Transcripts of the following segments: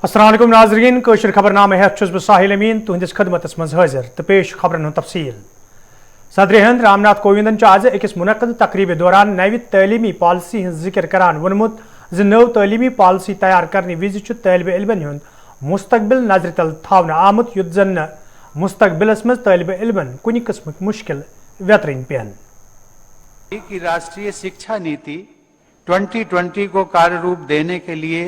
अस्सलाम वालेकुम नाज़रीन कशर खबरनामे हेत छुस बह साहिल अमीन तुहंदिस खदमतस मज हाजिर तो पेश खबरन तफसील। सदर हिंद रामनाथ कोविंदन आज अकिस मुनक़द तकरीब दौरान नव तलीमी पॉलिसी हज जिक्र करान वोनमुत ज नव तलीमी पॉलिसी तैयार करने विज तालिब इल्मन हुंद मुस्तकबिल नजर तल थावन आमुत युत जन मुस्तकबिलस मज तालिब इल्मन कुनि किस्मक मुश्किल व्यतरन पेन। की राष्ट्रीय शिक्षा नीति 2020 को कार्य रूप देने के लिए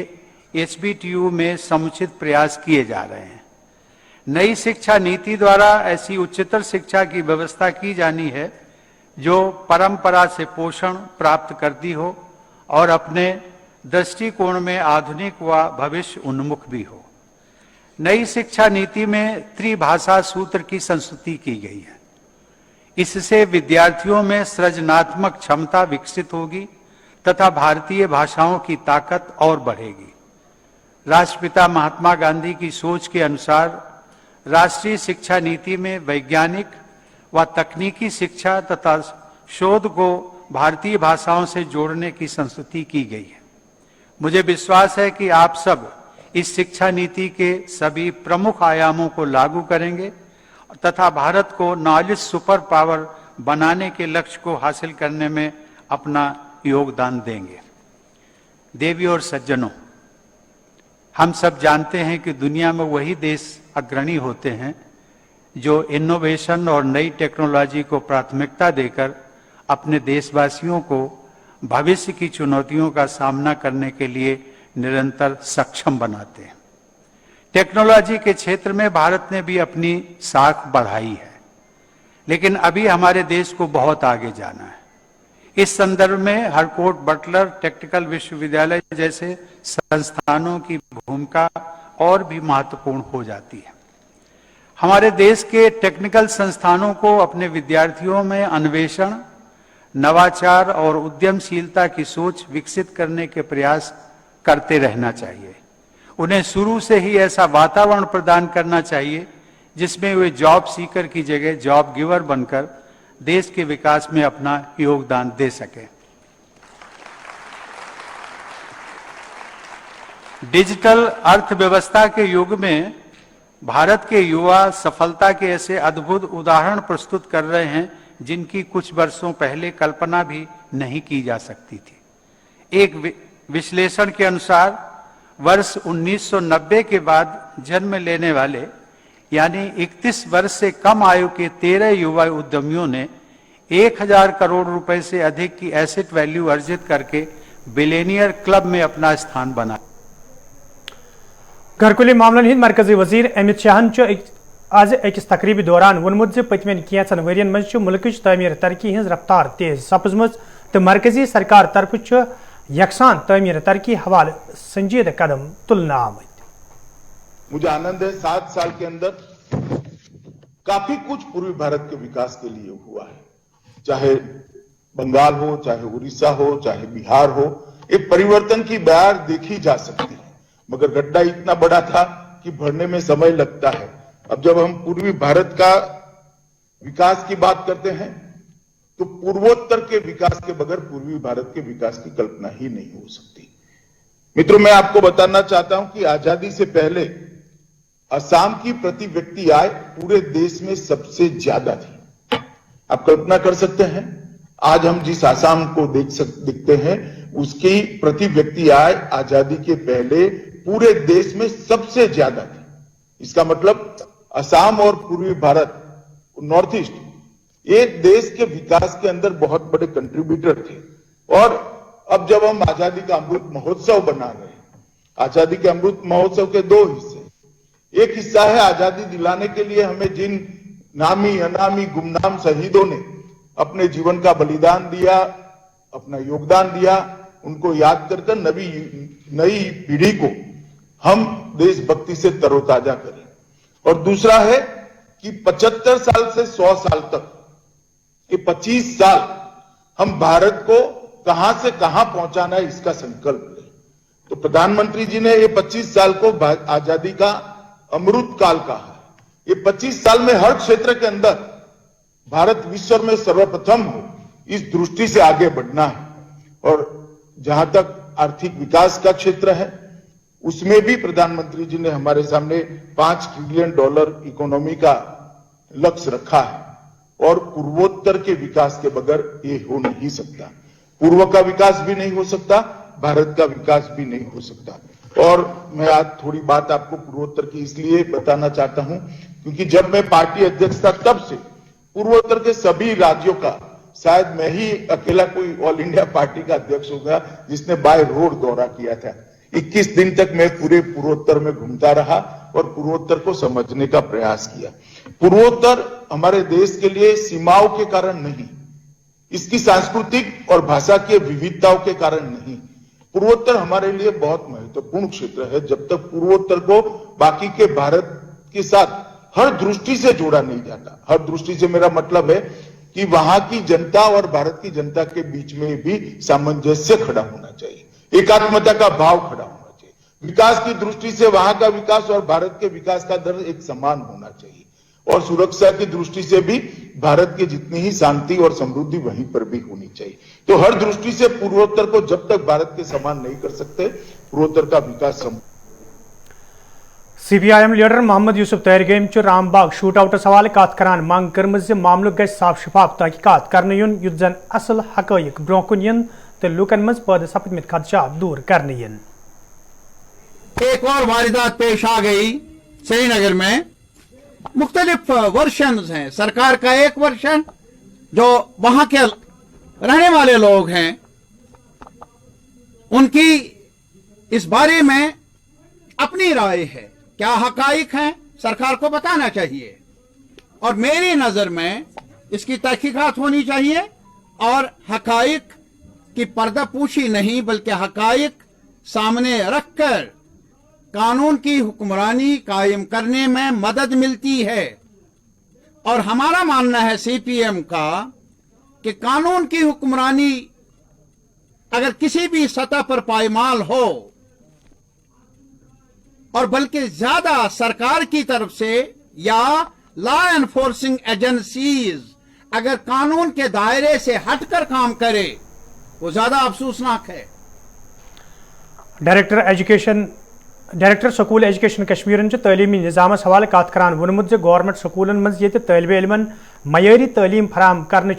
एसबीटीयू में समुचित प्रयास किए जा रहे हैं। नई शिक्षा नीति द्वारा ऐसी उच्चतर शिक्षा की व्यवस्था की जानी है जो परंपरा से पोषण प्राप्त करती हो और अपने दृष्टिकोण में आधुनिक व भविष्य उन्मुख भी हो। नई शिक्षा नीति में त्रिभाषा सूत्र की संस्तुति की गई है। इससे विद्यार्थियों में सृजनात्मक क्षमता विकसित होगी तथा भारतीय भाषाओं की ताकत और बढ़ेगी। राष्ट्रपिता महात्मा गांधी की सोच के अनुसार राष्ट्रीय शिक्षा नीति में वैज्ञानिक व तकनीकी शिक्षा तथा शोध को भारतीय भाषाओं से जोड़ने की संस्तुति की गई है। मुझे विश्वास है कि आप सब इस शिक्षा नीति के सभी प्रमुख आयामों को लागू करेंगे तथा भारत को नॉलेज सुपर पावर बनाने के लक्ष्य को हासिल करने में अपना योगदान देंगे। देवी और सज्जनों, हम सब जानते हैं कि दुनिया में वही देश अग्रणी होते हैं जो इनोवेशन और नई टेक्नोलॉजी को प्राथमिकता देकर अपने देशवासियों को भविष्य की चुनौतियों का सामना करने के लिए निरंतर सक्षम बनाते हैं। टेक्नोलॉजी के क्षेत्र में भारत ने भी अपनी साख बढ़ाई है, लेकिन अभी हमारे देश को बहुत आगे जाना है। इस संदर्भ में हरकोट बटलर टेक्निकल विश्वविद्यालय जैसे संस्थानों की भूमिका और भी महत्वपूर्ण हो जाती है। हमारे देश के टेक्निकल संस्थानों को अपने विद्यार्थियों में अन्वेषण, नवाचार और उद्यमशीलता की सोच विकसित करने के प्रयास करते रहना चाहिए। उन्हें शुरू से ही ऐसा वातावरण प्रदान करना चाहिए जिसमें वे जॉब सीकर की जगह जॉब गिवर बनकर देश के विकास में अपना योगदान दे सके। डिजिटल अर्थव्यवस्था के युग में भारत के युवा सफलता के ऐसे अद्भुत उदाहरण प्रस्तुत कर रहे हैं जिनकी कुछ वर्षों पहले कल्पना भी नहीं की जा सकती थी। एक विश्लेषण के अनुसार वर्ष 1990 के बाद जन्म लेने वाले यानी 31 वर्ष से कम आयु के 13 युवा उद्यमियों ने 1000 करोड़ रुपए से अधिक की एसेट वैल्यू अर्जित करके बिलियनियर क्लब में अपना स्थान बनाया। घरकुली मामलन हिंद मरकजी वजीर अमित शाहन आज अकिस तकरीब दौरान वोनमुत ज पतमन कैंचन वरियन मज मुल्कच तमीर तरक्की हज रफ्तार तेज सपजम तो मरकजी सरकार तरफ यकसान तमीर तरक्की हवाले संजीदा कदम तुलना आमद। मुझे आनंद है 7 साल के अंदर काफी कुछ पूर्वी भारत के विकास के लिए हुआ है। चाहे बंगाल हो, चाहे उड़ीसा हो, चाहे बिहार हो, एक परिवर्तन की बयार देखी जा सकती है, मगर गड्ढा इतना बड़ा था कि भरने में समय लगता है। अब जब हम पूर्वी भारत का विकास की बात करते हैं तो पूर्वोत्तर के विकास के बगैर पूर्वी भारत के विकास की कल्पना ही नहीं हो सकती। मित्रों, मैं आपको बताना चाहता हूं कि आजादी से पहले असम की प्रति व्यक्ति आय पूरे देश में सबसे ज्यादा थी। आप कल्पना कर सकते हैं आज हम जिस असम को देखते हैं उसकी प्रति व्यक्ति आय आजादी के पहले पूरे देश में सबसे ज्यादा थी। इसका मतलब असम और पूर्वी भारत, नॉर्थ ईस्ट, एक देश के विकास के अंदर बहुत बड़े कंट्रीब्यूटर थे। और अब जब हम आजादी का अमृत महोत्सव बना रहे हैं, आजादी के अमृत महोत्सव के 2 हिस्से, एक हिस्सा है आजादी दिलाने के लिए हमें जिन नामी अनामी गुमनाम शहीदों ने अपने जीवन का बलिदान दिया, अपना योगदान दिया, उनको याद कर नई पीढ़ी को हम देशभक्ति से तरोताजा करें। और दूसरा है कि 75 साल से 100 साल तक ये 25 साल हम भारत को कहां से कहां पहुंचाना है इसका संकल्प लें। तो प्रधानमंत्री जी ने ये 25 साल को आजादी का अमृत काल कहा है। ये 25 साल में हर क्षेत्र के अंदर भारत विश्व में सर्वप्रथम हो, इस दृष्टि से आगे बढ़ना है। और जहां तक आर्थिक विकास का क्षेत्र है उसमें भी प्रधानमंत्री जी ने हमारे सामने $5 ट्रिलियन इकोनॉमी का लक्ष्य रखा है और पूर्वोत्तर के विकास के बगैर ये हो नहीं सकता। पूर्व का विकास भी नहीं हो सकता, भारत का विकास भी नहीं हो सकता। और मैं आज थोड़ी बात आपको पूर्वोत्तर की इसलिए बताना चाहता हूं क्योंकि जब मैं पार्टी अध्यक्ष था तब से पूर्वोत्तर के सभी राज्यों का शायद मैं ही अकेला कोई ऑल इंडिया पार्टी का अध्यक्ष होगा जिसने बाय रोड दौरा किया था। 21 दिन तक मैं पूरे पूर्वोत्तर में घूमता रहा और पूर्वोत्तर को समझने का प्रयास किया। पूर्वोत्तर हमारे देश के लिए सीमाओं के कारण नहीं, इसकी सांस्कृतिक और भाषा की विविधताओं के कारण नहीं, पूर्वोत्तर हमारे लिए बहुत महत्वपूर्ण क्षेत्र है। जब तक पूर्वोत्तर को बाकी के भारत के साथ हर दृष्टि से जोड़ा नहीं जाता, हर दृष्टि से मेरा मतलब है कि वहां की जनता और भारत की जनता के बीच में भी सामंजस्य खड़ा होना चाहिए, एकात्मता का भाव खड़ा होना चाहिए, विकास की दृष्टि से वहां का विकास और भारत के विकास का दर एक समान होना चाहिए, और सुरक्षा की दृष्टि से भी भारत की जितनी ही शांति और समृद्धि वहीं पर भी होनी चाहिए। तो हर दृष्टि से पूर्वोत्तर को जब तक भारत के समान नहीं कर सकते, पूर्वोत्तर का विकास CPIM leader Mohammad Yusuf Tarigami Rambagh shoot out हवाले कत करान मांग कर्म मामल गि साफ शफाफ तहकीकात करने युन युत जन असल हकैक ब्रोह कुन यन तो लूकन मज पैदा सपदमित खदशात दूर करने यन। एक और वारदात पेश आ गई श्रीनगर में। मुख्तलिफ वर्शंस हैं, सरकार का एक वर्शन जो वहां के रहने वाले लोग हैं उनकी इस बारे में अपनी राय है, क्या हकाइक हैं सरकार को बताना चाहिए और मेरी नजर में इसकी तहकीकात होनी चाहिए और हकाइक की पर्दापूशी नहीं बल्कि हकाइक सामने रखकर कानून की हुक्मरानी कायम करने में मदद मिलती है। और हमारा मानना है CPM का कि कानून की हुक्मरानी अगर किसी भी सतह पर पायमाल हो और बल्कि ज्यादा सरकार की तरफ से या लॉ एनफोर्सिंग एजेंसीज अगर कानून के दायरे से हटकर काम करे वो ज्यादा अफसोसनाक है। डायरेक्टर स्कूल एजुकेशन कश्मीर तलीमी निज़ाम हवाले कत करान वोनमुत गवर्नमेंट स्कूलन मज ये तालिब इल्मन मयारी तालीम फराम करने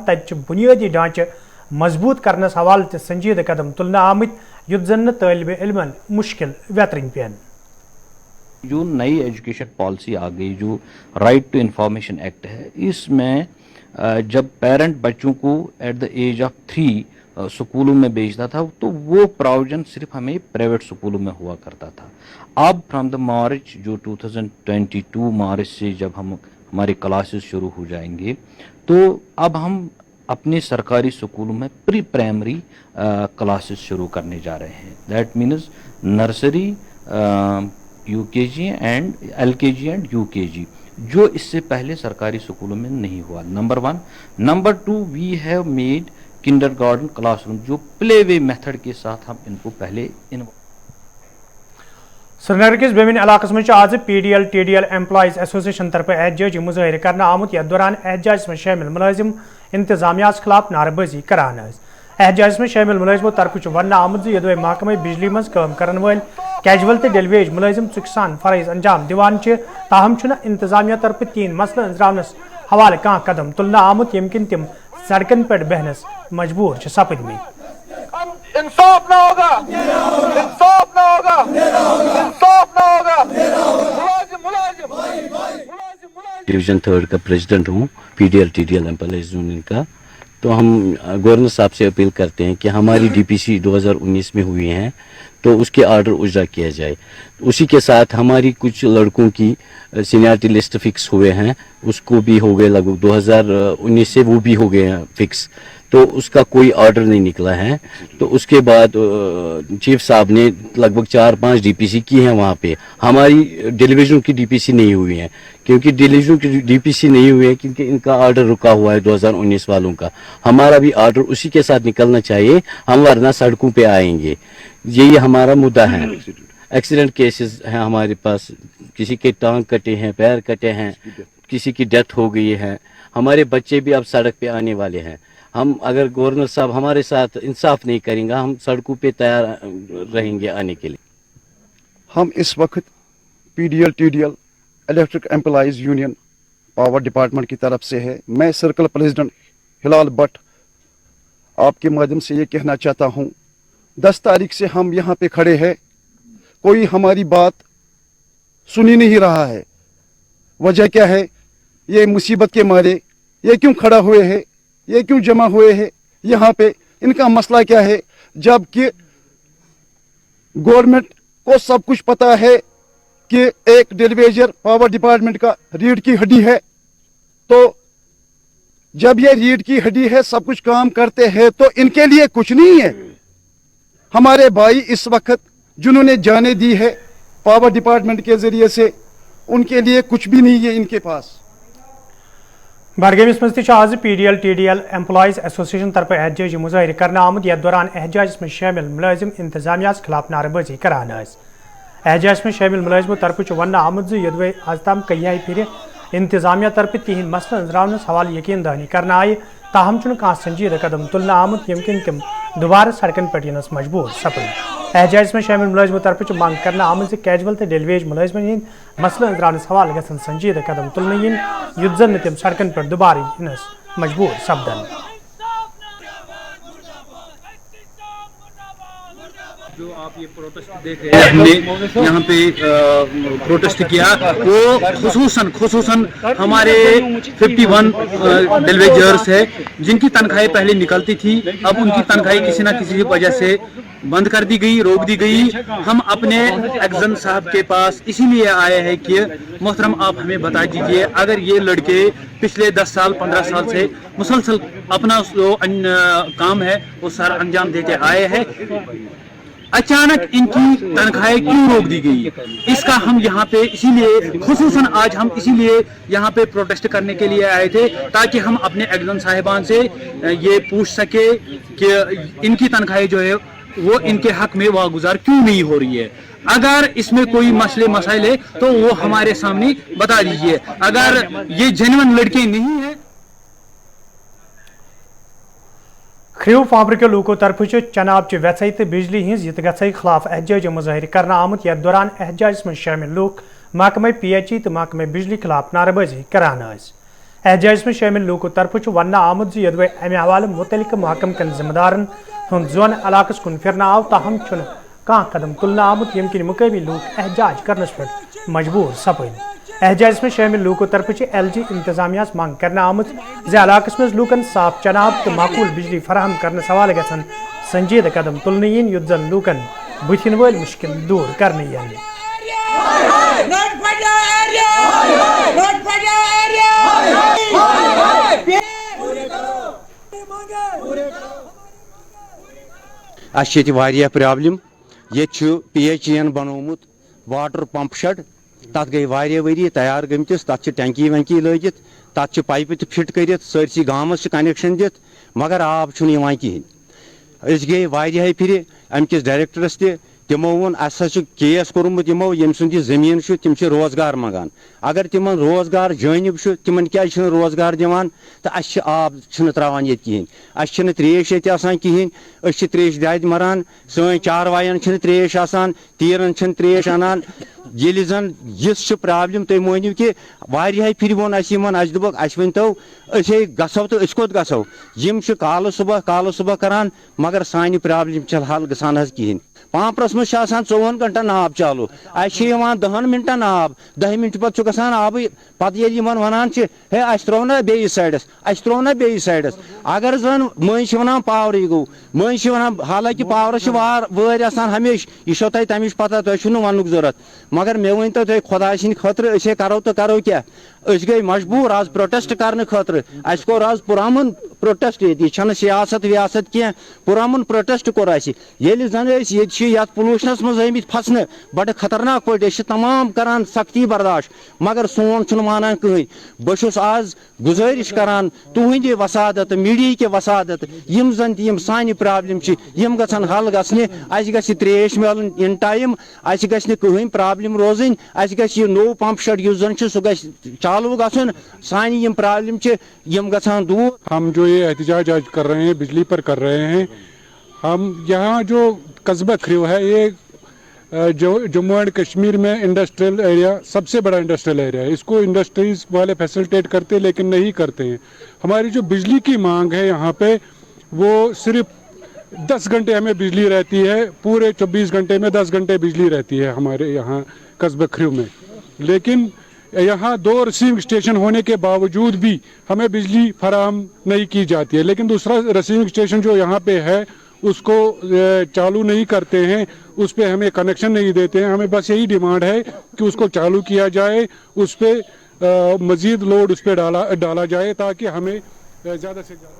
तत बुनियादी ढांचे मजबूत करने हवाले संजीदा कदम तुलना आमत युत जन तालिब इल्मन मुश्किल वेतरिंग पेन। जो नई एजुकेशन पॉलिसी आ गई जो राइट टू इंफॉर्मेशन एक्ट है, इसमें जब पेरेंट बच्चों को एट द एज ऑफ 3 स्कूलों में भेजता था तो वो प्रोविजन सिर्फ हमें प्राइवेट स्कूलों में हुआ करता था। अब फ्रॉम द मार्च जो 2022 मार्च से जब हमारे क्लासेस शुरू हो जाएंगे तो अब हम अपने सरकारी स्कूलों में प्री प्राइमरी क्लासेस शुरू करने जा रहे हैं। That means nursery, UKG and LKG and UKG, जो इससे पहले सरकारी स्कूलों में नहीं हुआ। Number 1। Number 2, we have made kindergarten classroom जो प्ले वे मेथड के साथ हम इनको पहले श्रीनगर किस बेमिन इलाकस में आज PDL TDL एम्प्लॉइज एसोसिएशन तरफ एहतजाजी मुजाहिर करना आमुत यथ दौरान एहतजाज में शामिल मुलाजिम इंतजामिया खिलाफ नारेबाजी करान। एहतजाज में शामिल मुलाजिमों तरफ वन आमुत यदि महकमे बिजली मज काम करन वाल कैजुअल तो डेलीवेज मुलाजिम चुकसान फरज अंजाम दिवान ताहम इंतजामिया तरफ 3 मसला अंजामनस हवाले कह कदम तुलना आमुत यम किन तिम सड़कन पर बहनस मजबूर सपदमी। इंसाफ ना होगा, इंसाफ ना होगा, इंसाफ ना होगा। डिवीजन 3 का प्रेसिडेंट हूँ PDL TDL एम्प्लॉइज यूनियन का। तो हम गवर्नर साहब से अपील करते हैं कि हमारी DPC 2019 में हुई हैं तो उसके आर्डर उजरा किया जाए। उसी के साथ हमारी कुछ लड़कों की सीनियरिटी लिस्ट फिक्स हुए हैं, उसको भी हो गए लगभग 2019 से वो भी हो गए हैं फिक्स, तो उसका कोई ऑर्डर नहीं निकला है। तो उसके बाद चीफ साहब ने लगभग 4-5 DPC की हैं वहाँ पे, हमारी डिवीजन की DPC नहीं हुई है क्योंकि डिवीजन की DPC नहीं हुई है क्योंकि इनका ऑर्डर रुका हुआ है 2019 वालों का। हमारा भी ऑर्डर उसी के साथ निकलना चाहिए, हम वरना सड़कों पे आएंगे। यही हमारा मुद्दा है। एक्सीडेंट केसेस हैं हमारे पास, किसी के टांग कटे हैं, पैर कटे हैं, किसी की डेथ हो गई है। हमारे बच्चे भी अब सड़क पे आने वाले हैं। हम अगर गवर्नर साहब हमारे साथ इंसाफ नहीं करेंगे हम सड़कों पे तैयार रहेंगे आने के लिए। हम इस वक्त PDL TDL electric employees union power department की तरफ से है। मैं सर्कल प्रेसिडेंट हिलाल भट्ट आपके माध्यम से ये कहना चाहता हूँ, 10 तारीख से हम यहाँ पे खड़े हैं, कोई हमारी बात सुन ही नहीं रहा है। वजह क्या है? ये मुसीबत के मारे ये क्यों खड़ा हुए हैं, ये क्यों जमा हुए हैं यहाँ पे? इनका मसला क्या है? जबकि गवर्नमेंट को सब कुछ पता है कि एक डेलीवेजर पावर डिपार्टमेंट का रीढ़ की हड्डी है, तो जब ये रीढ़ की हड्डी है, सब कुछ काम करते हैं, तो इनके लिए कुछ नहीं है। हमारे भाई इस वक्त जिन्होंने जाने दी है पावर डिपार्टमेंट के जरिए से, उनके लिए कुछ भी नहीं है इनके पास। बडगामिस मज आज PDL TDL एम्प्लॉइज एसोसिएशन तरफ एहतजाजी मुजाहिर करने आमुद। यथ दौरान एहतजाज में शामिल मुलाजिम इंतजामिया खिलाफ नारेबाजी करान। एहतजाज में शामिल मुलाजिमों तरफ वन आमुद यदवे आज तम कई फिर इंतजामिया तरफ तिहद मसल अंजरावनस हवाले यकीन दहानी करना आए, ताहम कह संजीदा कदम तुलना आमुद यमकिन तिम दोबारा सड़कन पे यनस मजबूर सपद। एहतजाज में शामिल मुलाजिमों तरफ मांग करना आमुद कैजुअल तो डेलीवेज मुलाजिमन हंद मसल अंजरावनस हवाले गसन संजीदा कदम तुलना इन युद्ध जन तिम सड़कन पर दोबारा यनस मजबूर सपदन। जो आप ये प्रोटेस्ट देख रहे हैं, हमने यहाँ पे प्रोटेस्ट किया, वो खुसूसन हमारे 51 डेलीवेजर्स है जिनकी तनख्वाहें पहले निकलती थी, अब उनकी तनख्वाहें किसी न किसी वजह से बंद कर दी गई, रोक दी गई। हम अपने एक्जन साहब के पास इसीलिए आए हैं कि मोहतरम आप हमें बता दीजिए, अगर ये लड़के पिछले 10 साल 15 साल से मुसलसल अपना जो काम है वो सर अंजाम देते आए हैं, अचानक इनकी तनख्वाहें क्यों रोक दी गई? इसका हम यहाँ पे इसीलिए खुसूसन आज हम इसीलिए यहाँ पे प्रोटेस्ट करने के लिए आए थे, ताकि हम अपने एग्जाम साहिबान से ये पूछ सके कि इनकी तनख्वाहें जो है वो इनके हक में वागुजार क्यों नहीं हो रही है। अगर इसमें कोई मसले मसाइल है तो वो हमारे सामने बता दीजिए। अगर ये जेन्युइन लड़के नहीं है। खरीव फाब्रिको लूको तरफ चनाब च वैसई तो बिजली हज यत गई खिलाफ एहतजाज मुजाहिर करना आमुत। यथ दौरान एहतजाज में शामिल लूक महकमे PHE तो महकमे बिजली खिलाफ नारेबाजी करान। एहतजाज में शामिल लूको तरफ वन आमुद यदवे अमे हवाले मुतलिक महकम कन जिम्मेदारन हंद जोन इलाकस कुन फिरना आव, ताहम कह कदम तुलना आमुद यमकिन मुकामी लूक एहतजाज करनस पे मजबूर सपद। एहतजाज में शामिल लूको तरफ LG इंतजामिया मांग करना आमुद इलाकस मज लूकन साफ चनाब तो माकूल बिजली फराहम करने हवाले गसन संजीदा कदम तुलना इन युद्ध जन लूकन बुथिन वल मुश्किल दूर करने प्रॉब्लम। ये PHE बनोमुत वाटर पंप शेड, तथ गई वारिया वरी तैयार गमतिस, तथ टैंकी वैंकी लगित, तथ पाइप फिट कर सरसी गामस कनेक्शन दित, मगर आब कहें। गई वारिया फिर अमकिस डायरेक्टरस तिमो वोन असा केस कोर्मुत यमो यम सुंद जमीन तिम रोजगार मंगान। अगर तिमन रोजगार जानब तिमन क्या रोजगार दिवान, तो अस आब त्रावान ये कहें, अस त्रेश ये कहें, अस त्रेश दाद मरान, सन चारवायन त्रेश आसान, तीरन त्रेश अनान। ये जन यस प्रॉब्लम तुम मानिव कि वारिया फिर वोन अस दोपक अस वन तो गसो तो कोत गसो, यम काल सुबह करान, मगर सान प्रॉब्लम हल गसान कहें। पांपरस मज 24 घंटन आब चालू, अस 10 मिनटन आब, 10 मिनट पे गसान आब, पे वन है अस त्रो ना बेस साइडस, अस त्रो ना बेस साइडस। अगर जन मज वन पावर गो, मज वन हालांकि पावर वर हमेश, यह तमिश पता तुम वन जरूरत, मगर मे वन तो तुम खुदा सद खतर करो तो करो क्या। गई मजबूर आज प्रोटेस्ट करने खतर, अस कोर आज पुरान प्रोटेस्ट, ये सियासत वियासत क्या, पुरान प्रोटेस्ट कोर ये जन ये पोलूशनस मज आमित फसने बड़ खतरनाक पे तमाम करान सख्ती बर्दाश्त, मगर सोन मानान कहें। बहुत आज गुजारिश करान तुहद वसादत मीडिया के वसादत, यम जन तम सान प्रॉब्लम यम गन हल गसने, अस गि त्रेश मिलन इन टाइम, अस गहें प्रॉब्लम रोजन, अस ग नो पंप शेड युस जन सह ग चालू गसन, सान यम प्रॉब्लम यम गसान दूर। हम जो ये एहतजाज आज कर रहे हैं बिजली पर कर रहे हैं, हम यहाँ जो कस्बा खरीव है ये जम्मू एंड कश्मीर में इंडस्ट्रियल एरिया सबसे बड़ा इंडस्ट्रियल एरिया है, इसको इंडस्ट्रीज वाले फैसिलिटेट करते हैं लेकिन नहीं करते हैं। हमारी जो बिजली की मांग है यहाँ पे वो सिर्फ 10 घंटे हमें बिजली रहती है, पूरे 24 घंटे में 10 घंटे बिजली रहती है हमारे यहाँ कस्बा खरीव में। लेकिन यहाँ 2 रिसीविंग स्टेशन होने के बावजूद भी हमें बिजली फराहम नहीं की जाती है। लेकिन दूसरा रिसीविंग स्टेशन जो यहाँ पे है उसको चालू नहीं करते हैं, उस पर हमें कनेक्शन नहीं देते हैं। हमें बस यही डिमांड है कि उसको चालू किया जाए, उस पर मजीद लोड उस पर डाला जाए ताकि हमें ज़्यादा से ज़्यादा।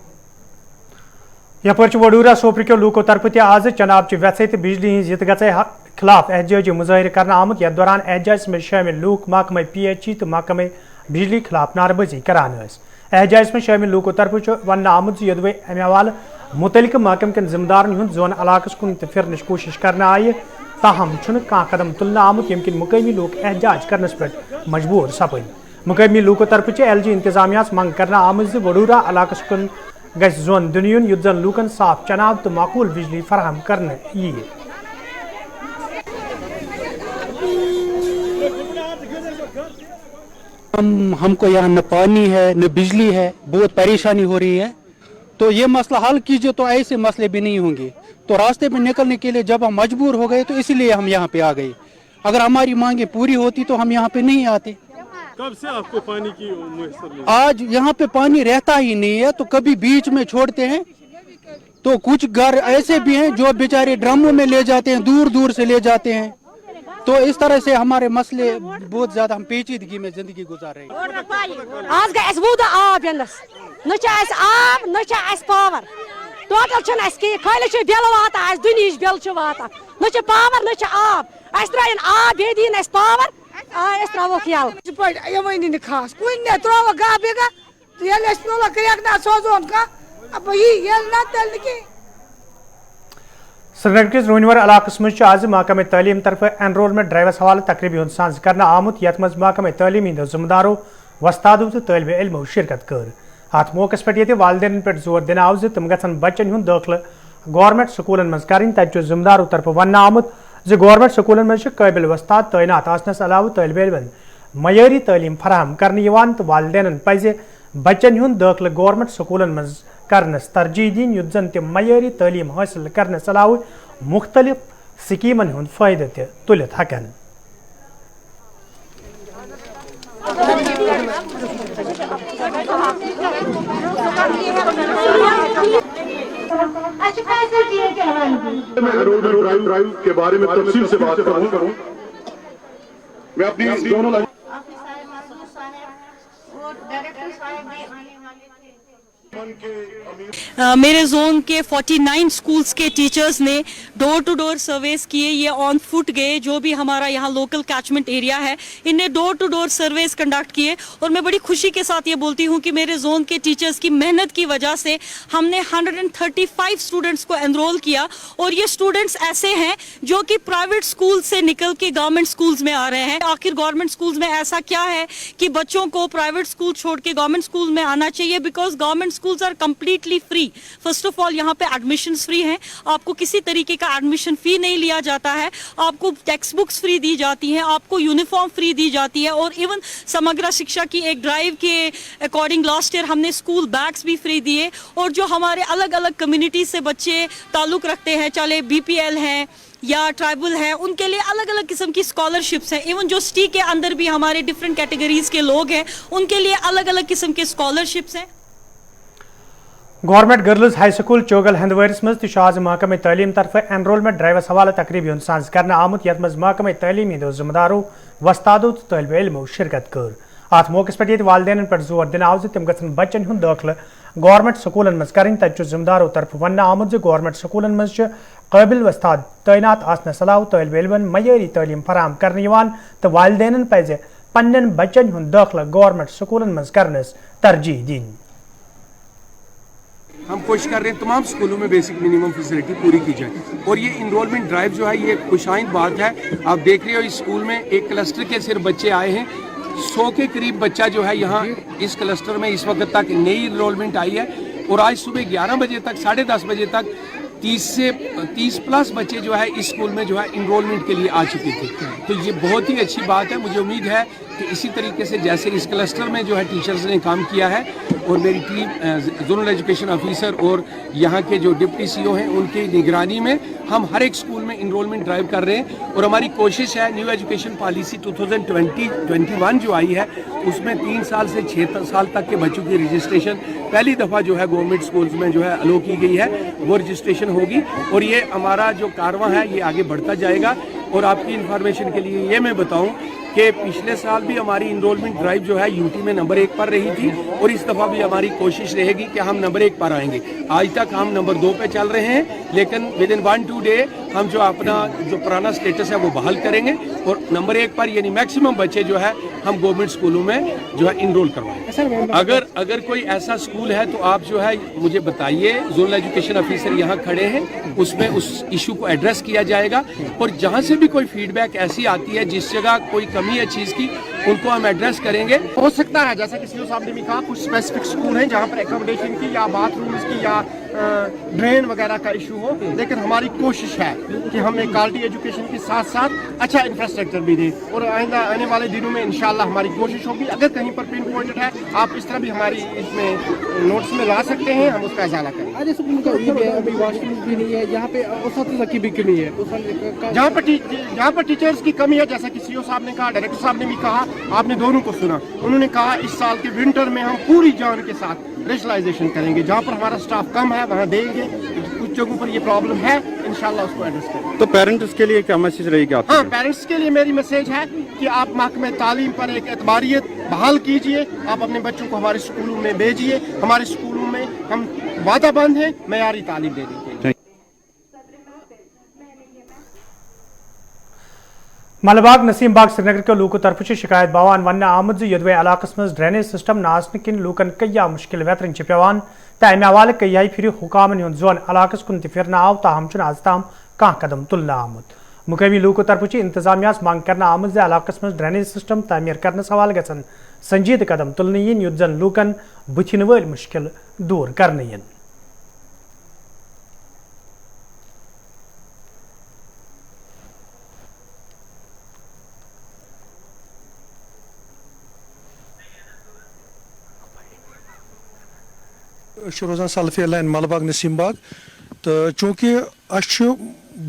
यपर वडूरा सोपरिको लूको तरफ ते आज चनाब व्यथे तो बिजली हज यत गए खिलाफ एहतजाजी मुजाहिर कर आमुत। यथ दौरान एहतजाज में शामिल लूक महकमे PHE तो महकमे बिजली खिलाफ नारबाजी करान। एहतजाज में शामिल लूको तरफ वन आमुत यदि अमे हवाले मुतलिक महकम कन जिम्मेदारन हुंद जोन इलाकस कुन फिरन कोशिश कर आई, ताहम कह कदम तुलना आमुत यम किन मुकामी लोग एहतजाज करनस पे मजबूर सपन। मुकामी लूको तरफ LG इंतजामिया मंग कर आमुत वडूरा इलाकस कुन गस जोन दुनियन युद्ध जन लूकन साफ चनाब तो माकूल बिजली फराहम करने यी। हमको यहाँ न पानी है न बिजली है, बहुत परेशानी हो रही है। तो ये मसला हल कीजिए तो ऐसे मसले भी नहीं होंगे। तो रास्ते में निकलने के लिए जब हम मजबूर हो गए तो इसलिए हम यहाँ पे आ गए। अगर हमारी मांगे पूरी होती तो हम यहाँ पे नहीं आते। कब से आपको पानी की मुयस्सर? आज यहाँ पे पानी रहता ही नहीं है, तो कभी बीच में छोड़ते हैं। तो कुछ घर ऐसे भी हैं जो बेचारे ड्रमों में ले जाते हैं, दूर दूर से ले जाते हैं। तो इस तरह से हमारे मसले बहुत ज्यादा, हम पेचीदगी में जिंदगी गुजार रहे हैं। आज गए वो आब यनस न आब न पावर टोटल खाली बिल वाता दुनिया बिल वाता न पावर न आब त्राइन आब बे दिन पावर त्रो यही नी खास कुन त्रो गा बेगा तो क्रेकना सोजोन का श्रीनगर किस रोनवर इलाकस मज आज महकमे तालीम तरफ एनरोलमेंट ड्राइवस हवाले तकरीबी हुंद सांझ कर आमुत, यथ मज महकमे तालीम हंदो जिम्मेदारों वस्तादों तो तालिब इल्मो शिरकत कर। अत मौके पे वालदेन पे जोर दिन आव तम गन बच्चन हुंद दाखिल गवर्नमेंट स्कूलन मज कर। तत जिम्मेदारों तरफ वन आमुत गवर्नमेंट स्कूलन मज काबिल वस्ताद तैनात आसनस अलावा तालिब इल्मन मयारी तालीम फराहम करने तो वालदेन पज बच्चन हुंद दाखिल गवर्नमेंट स्कूलन मज करनस तरजीह दिन युद्ध जन तम मयारी तालीम हासिल करनस अलावा मुख्तलिफ स्कीमन हुंद फायदे ते तुलित हकन। ड्राइव के बारे में तफसील से बात करूं। मैं अपनी दोनों मेरे जोन के 49 स्कूल्स के टीचर्स ने डोर टू डोर सर्वेस किए। ये ऑन फुट गए, जो भी हमारा यहाँ लोकल कैचमेंट एरिया है इनने door to door surveys conduct किए। और मैं बड़ी खुशी के साथ ये बोलती हूँ कि मेरे जोन के टीचर्स की मेहनत की वजह से हमने 135 स्टूडेंट्स को एनरोल किया। और ये स्टूडेंट्स ऐसे हैं जो कि प्राइवेट स्कूल से निकल के गवर्नमेंट स्कूल्स में आ रहे हैं। आखिर गवर्नमेंट स्कूल्स में ऐसा क्या है कि बच्चों को प्राइवेट स्कूल छोड़ के गवर्नमेंट स्कूल में आना चाहिए? Because government schools are completely free. First of all यहाँ पे एडमिशन्स फ्री हैं, आपको किसी तरीके का एडमिशन फी नहीं लिया जाता है, आपको टेक्स्ट बुक्स फ्री दी जाती हैं, आपको यूनिफॉर्म फ्री दी जाती है। और इवन समग्र शिक्षा की एक ड्राइव के अकॉर्डिंग लास्ट ईयर हमने स्कूल बैग्स भी फ्री दिए। और जो हमारे अलग अलग कम्युनिटी से बच्चे ताल्लुक रखते हैं, चाहे BPL हैं या ट्राइबल है, उनके लिए अलग अलग किस्म की स्कॉलरशिप्स हैं। इवन जो ST के अंदर भी हमारे डिफरेंट कैटेगरीज के लोग हैं, उनके लिए अलग अलग किस्म के स्कॉलरशिप्स हैं। गवर्नमेंट गर्ल्स हाई स्कूल चौगल हंदवारिस मज आज महकमे तालीम तरफ एनरोलमेंट ड्राइवस हवाले तकरीबी हुंद सांझ कर आमुत, यथ मज महकमे तालीम हंदो जिम्मेदारों वस्तादों तो तालिब इल्मो शिरकत कर। अत मौके पे वालदेन पे जोर दिन आव तम गन बच्चन हुंद दाखिल गवर्नमेंट स्कूलन मज कर। तत जिम्मेदारों तरफ वन आमुत गवर्नमेंट स्कूलन मज काबिल वस्ताद तैनात आसनस अलावा तालिब इल्मन मयारी तालीम फराहम करने तो वालदेन पज पन्न बच्चन हुंद दाखिल गवर्नमेंट स्कूलन मज करनस तरजीह दिन। हम कोशिश कर रहे हैं तमाम स्कूलों में बेसिक मिनिमम फैसिलिटी पूरी की जाए। और ये इनरोलमेंट ड्राइव जो है ये खुशाइंद बात है। आप देख रहे हो इस स्कूल में एक क्लस्टर के सिर्फ बच्चे आए हैं, 100 के करीब बच्चा जो है यहाँ इस क्लस्टर में इस वक्त तक नई इनरोलमेंट आई है। और आज सुबह 11 बजे तक 10:30 बजे तक 30 प्लस बच्चे जो है इस स्कूल में जो है इनरोलमेंट के लिए आ चुके थे। तो ये बहुत ही अच्छी बात है। मुझे उम्मीद है कि इसी तरीके से जैसे इस क्लस्टर में जो है टीचर्स ने काम किया है और मेरी टीम जोनल एजुकेशन ऑफिसर और यहाँ के जो डिप्टी सीईओ हैं उनकी निगरानी में हम हर एक स्कूल में इनरोलमेंट ड्राइव कर रहे हैं। और हमारी कोशिश है न्यू एजुकेशन पॉलिसी 2020-21 जो आई है उसमें 3 साल से 6 साल तक के बच्चों की रजिस्ट्रेशन पहली दफ़ा जो है गवर्नमेंट स्कूल्स में जो है अलो की गई है, वो रजिस्ट्रेशन होगी और ये हमारा जो कारवां है ये आगे बढ़ता जाएगा। और आपकी इन्फॉर्मेशन के लिए ये मैं बताऊं कि पिछले साल भी हमारी इनरोलमेंट ड्राइव जो है यूटी में नंबर 1 पर रही थी और इस दफ़ा भी हमारी कोशिश रहेगी कि हम नंबर 1 पर आएंगे। आज तक हम नंबर 2 पे चल रहे हैं, लेकिन विद इन 1-2 डे हम जो अपना जो पुराना स्टेटस है वो बहाल करेंगे और नंबर 1 पर यानी मैक्सिमम बच्चे जो है हम गवर्नमेंट स्कूलों में जो है इनरोल करवाएंगे। अगर कोई ऐसा स्कूल है तो आप जो है मुझे बताइए, जोनल एजुकेशन ऑफिसर यहाँ खड़े हैं, उसमें उस इशू को एड्रेस किया जाएगा। और जहाँ से भी कोई फीडबैक ऐसी आती है जिस जगह कोई कमी है चीज़ की, उनको हम एड्रेस करेंगे। हो सकता है जैसा कि सीईओ साहब ने भी कहा, कुछ स्पेसिफिक स्कूल हैं जहाँ पर एकोमोडेशन की या बाथरूम्स की या ड्रेन वगैरह का इशू हो, लेकिन हमारी कोशिश है कि हम एक क्वालिटी एजुकेशन के साथ साथ अच्छा इंफ्रास्ट्रक्चर भी दें और आइंदा आने वाले दिनों में इंशाल्लाह हमारी कोशिश होगी। अगर कहीं पर पिन पॉइंटेड है आप इस तरह भी हमारी इसमें नोट्स में ला सकते हैं, हम उसका इजाला करें। आज स्कूल का अभी वॉशरूम भी नहीं है, यहाँ पे उस्ताद की भी कमी है, जहाँ पर टीचर्स की कमी है, जैसा कि सीईओ साहब ने कहा, डायरेक्टर साहब ने भी कहा, आपने दोनों को सुना। उन्होंने कहा इस साल के विंटर में हम पूरी जान के साथ रेशनलाइजेशन करेंगे, जहाँ पर हमारा स्टाफ कम है वहाँ देंगे, कुछ जगहों पर ये प्रॉब्लम है, इंशाल्लाह उसको एड्रेस करेंगे। तो पेरेंट्स के लिए क्या मैसेज रहेगी आपकी? हाँ, पेरेंट्स के लिए मेरी मैसेज है कि आप महकमे तालीम पर एक एतबारियत बहाल कीजिए, आप अपने बच्चों को हमारे स्कूलों में भेजिए। हमारे स्कूलों में हम वादाबंद हैं मयारी तालीम देने के लिए। मलबाग नसीम बाग श्रीनगर के लूकों तरफ शिकायत बावान वन आमद योदवे इलाकस मज ड्रेनेज सिस्टम नासन किन लूकन कया मुश्किल वेतरन पेवान तो अमे हवाले कई फिर हुकामन हुंद जोन इलाकस कुन फिर आव ताहम आज ताम कह कदम तुलना आमुत। मुकामी लूकों तरफ इंतजामिया मांग करना आमुत इलाकस मज ड्रेनेज सिस्टम तमीर करनस हवाले गसन संजीद कदम तुलने yin युत जन लूकन बुथिन वल मुश्किल दूर करने yin। रोजान सल्फे लाइन मलबाग नसीम बाग तो चूँकि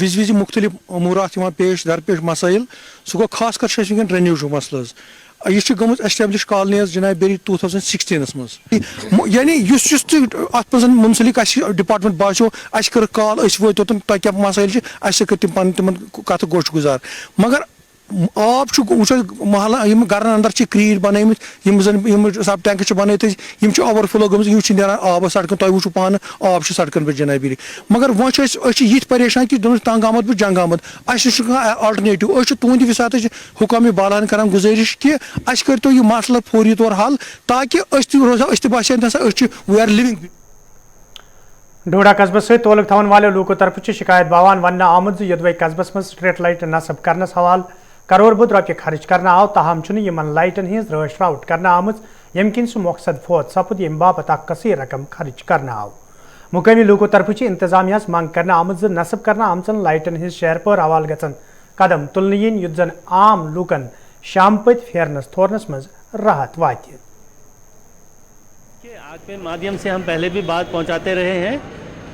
विज विज मुख्तलिफ अमूरात पेश दरपेश मसाइल सह गो खास कर वैन ड्रेनेज मसल यह गमत एस्टेब्लिश कॉलोनीज जनाब बेरी 2016 मज यानी अत मुंसलिक डिपार्टमेंट बासो अस कर कॉल वो तह क्या मसाइल कर तम कत गोश गुजार मगर आब महल गरन अंदर क्रीर बन सब टैंक बन ओवरफ्लो गम यह आब सड़क तुम वो पान आब सड़कन पे जनाब मगर वो ये परेशान कि तंग आमद बह जंग आमद अल्टरनेटिव तुंद विसात हुकाम बालान कर गुजारिश कि अस करो यह मसल फौरी तौर हल ताकि रोजा बासा वी आर लिविंग। डोडा कस्बस से तोलक थवन वाले लूकों तरफ शिकायत बावान वन आमद योदवे कस्बस मज स्ट्रीट लाइट नसब करनस हवाल करोड़ बुद रुपये खर्च करना आव ताहम यमन लाइटन हज रश राउट करना आमज यम किन सह मकसद फोत सपुद यम बाबत कसीर रकम खर्च करना आव। मुकामी लूकों तरफ इंतजामिया मांग करना आमज नसब करना आमचन लाइटन हज शहर पर हवाल गसन कदम तुलने yin युत जन आम लूकन शाम पत फेरनस थोरनस मज राहत वात। आग के माध्यम से हम पहले भी बात पहुंचाते रहे हैं,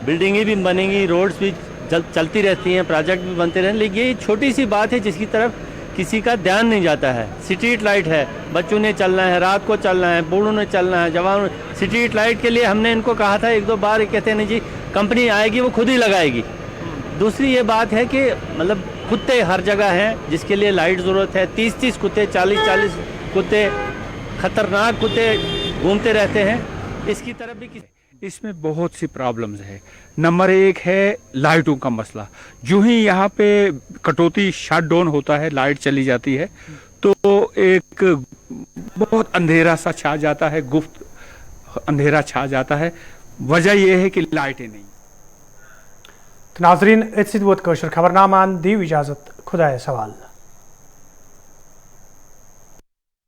बिल्डिंगें भी बनेंगी, रोड्स भी चलती रहती हैं, प्रोजेक्ट भी बनते रहे, लेकिन ये छोटी सी बात है जिसकी तरफ किसी का ध्यान नहीं जाता है। स्ट्रीट लाइट है, बच्चों ने चलना है, रात को चलना है, बूढ़ों ने चलना है, जवान। स्ट्रीट लाइट के लिए हमने इनको कहा था 1-2 बार, कहते हैं नहीं जी कंपनी आएगी वो खुद ही लगाएगी। दूसरी ये बात है कि मतलब कुत्ते हर जगह हैं जिसके लिए लाइट ज़रूरत है। 30-30 कुत्ते, 40-40 कुत्ते, खतरनाक कुत्ते घूमते रहते हैं, इसकी तरफ भी इसमें बहुत सी प्रॉब्लम्स है। नंबर 1 है लाइटों का मसला। जो ही यहाँ पे कटौती शट डाउन होता है, लाइट चली जाती है तो एक बहुत अंधेरा सा छा जाता है, गुप्त अंधेरा छा जाता है। वजह यह है कि लाइटें नहीं। नाजरीन खबरनामान दी इजाजत, खुदा सवाल।